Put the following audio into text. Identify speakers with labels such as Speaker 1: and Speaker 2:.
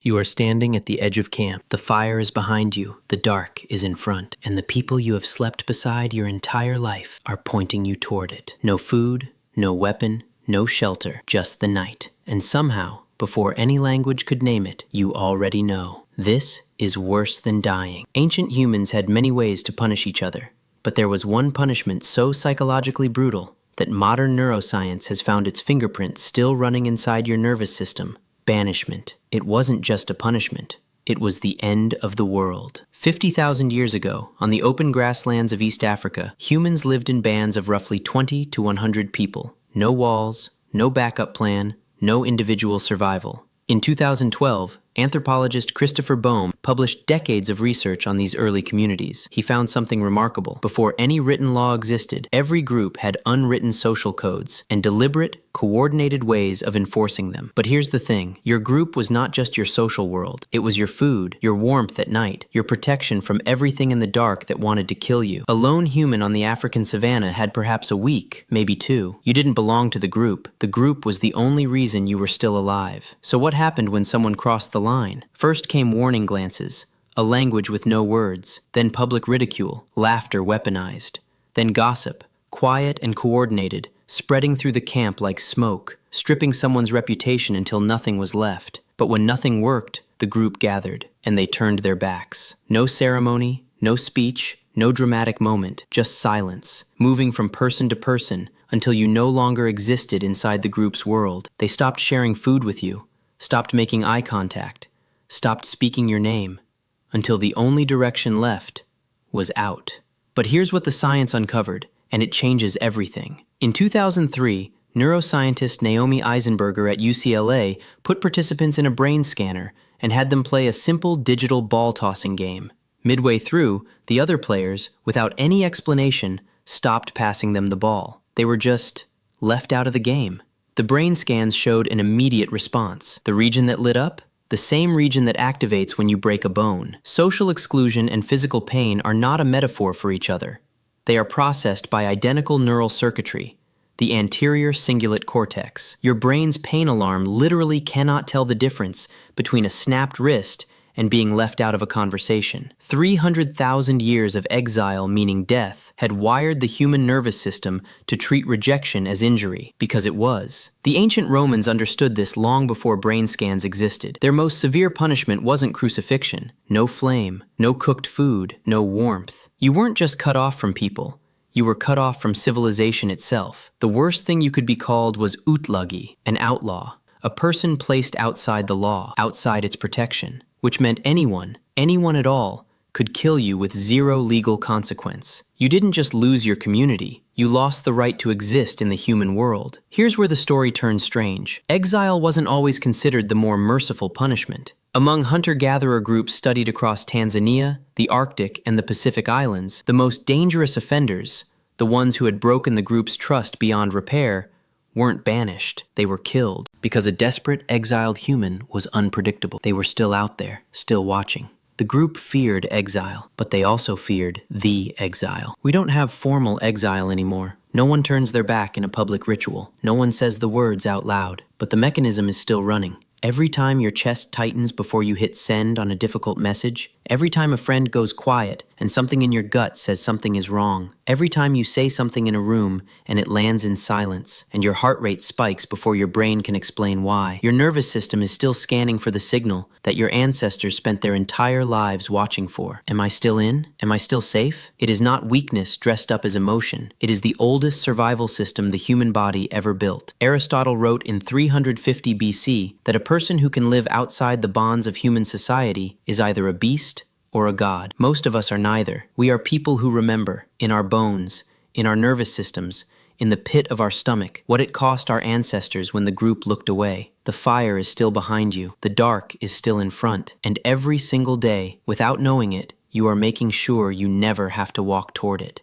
Speaker 1: You are standing at the edge of camp. The fire is behind you, the dark is in front, and the people you have slept beside your entire life are pointing you toward it. No food, no weapon, no shelter, just the night. And somehow, before any language could name it, you already know. This is worse than dying. Ancient humans had many ways to punish each other, but there was one punishment so psychologically brutal that modern neuroscience has found its fingerprint still running inside your nervous system. Banishment. It wasn't just a punishment. It was the end of the world. 50,000 years ago, on the open grasslands of East Africa, humans lived in bands of roughly 20 to 100 people. No walls, no backup plan, no individual survival. In 2012, anthropologist Christopher Boehm published decades of research on these early communities. He found something remarkable. Before any written law existed, every group had unwritten social codes and deliberate, coordinated ways of enforcing them. But here's the thing. Your group was not just your social world. It was your food, your warmth at night, your protection from everything in the dark that wanted to kill you. A lone human on the African savanna had perhaps a week, maybe two. You didn't belong to the group. The group was the only reason you were still alive. So what happened when someone crossed the line? First came warning glances, a language with no words, then public ridicule, laughter weaponized, then gossip, quiet and coordinated, spreading through the camp like smoke, stripping someone's reputation until nothing was left. But when nothing worked, the group gathered, and they turned their backs. No ceremony, no speech, no dramatic moment, just silence, moving from person to person until you no longer existed inside the group's world. They stopped sharing food with you, stopped making eye contact, stopped speaking your name, until the only direction left was out. But here's what the science uncovered, and it changes everything. In 2003, neuroscientist Naomi Eisenberger at UCLA put participants in a brain scanner and had them play a simple digital ball-tossing game. Midway through, the other players, without any explanation, stopped passing them the ball. They were just left out of the game. The brain scans showed an immediate response. The region that lit up? The same region that activates when you break a bone. Social exclusion and physical pain are not a metaphor for each other. They are processed by identical neural circuitry, the anterior cingulate cortex. Your brain's pain alarm literally cannot tell the difference between a snapped wrist and being left out of a conversation. 300,000 years of exile, meaning death, had wired the human nervous system to treat rejection as injury, because it was. The ancient Romans understood this long before brain scans existed. Their most severe punishment wasn't crucifixion. No flame, no cooked food, no warmth. You weren't just cut off from people. You were cut off from civilization itself. The worst thing you could be called was outlagi, an outlaw, a person placed outside the law, outside its protection, which meant anyone at all, could kill you with zero legal consequence. You didn't just lose your community, you lost the right to exist in the human world. Here's where the story turns strange. Exile wasn't always considered the more merciful punishment. Among hunter-gatherer groups studied across Tanzania, the Arctic, and the Pacific Islands, the most dangerous offenders, the ones who had broken the group's trust beyond repair, weren't banished, they were killed. Because a desperate, exiled human was unpredictable. They were still out there, still watching. The group feared exile, but they also feared the exile. We don't have formal exile anymore. No one turns their back in a public ritual. No one says the words out loud, but the mechanism is still running. Every time your chest tightens before you hit send on a difficult message, every time a friend goes quiet and something in your gut says something is wrong, every time you say something in a room and it lands in silence, and your heart rate spikes before your brain can explain why, your nervous system is still scanning for the signal that your ancestors spent their entire lives watching for. Am I still in? Am I still safe? It is not weakness dressed up as emotion. It is the oldest survival system the human body ever built. Aristotle wrote in 350 BC that a person who can live outside the bonds of human society is either a beast or a god. Most of us are neither. We are people who remember, in our bones, in our nervous systems, in the pit of our stomach, what it cost our ancestors when the group looked away. The fire is still behind you, the dark is still in front, and every single day, without knowing it, you are making sure you never have to walk toward it.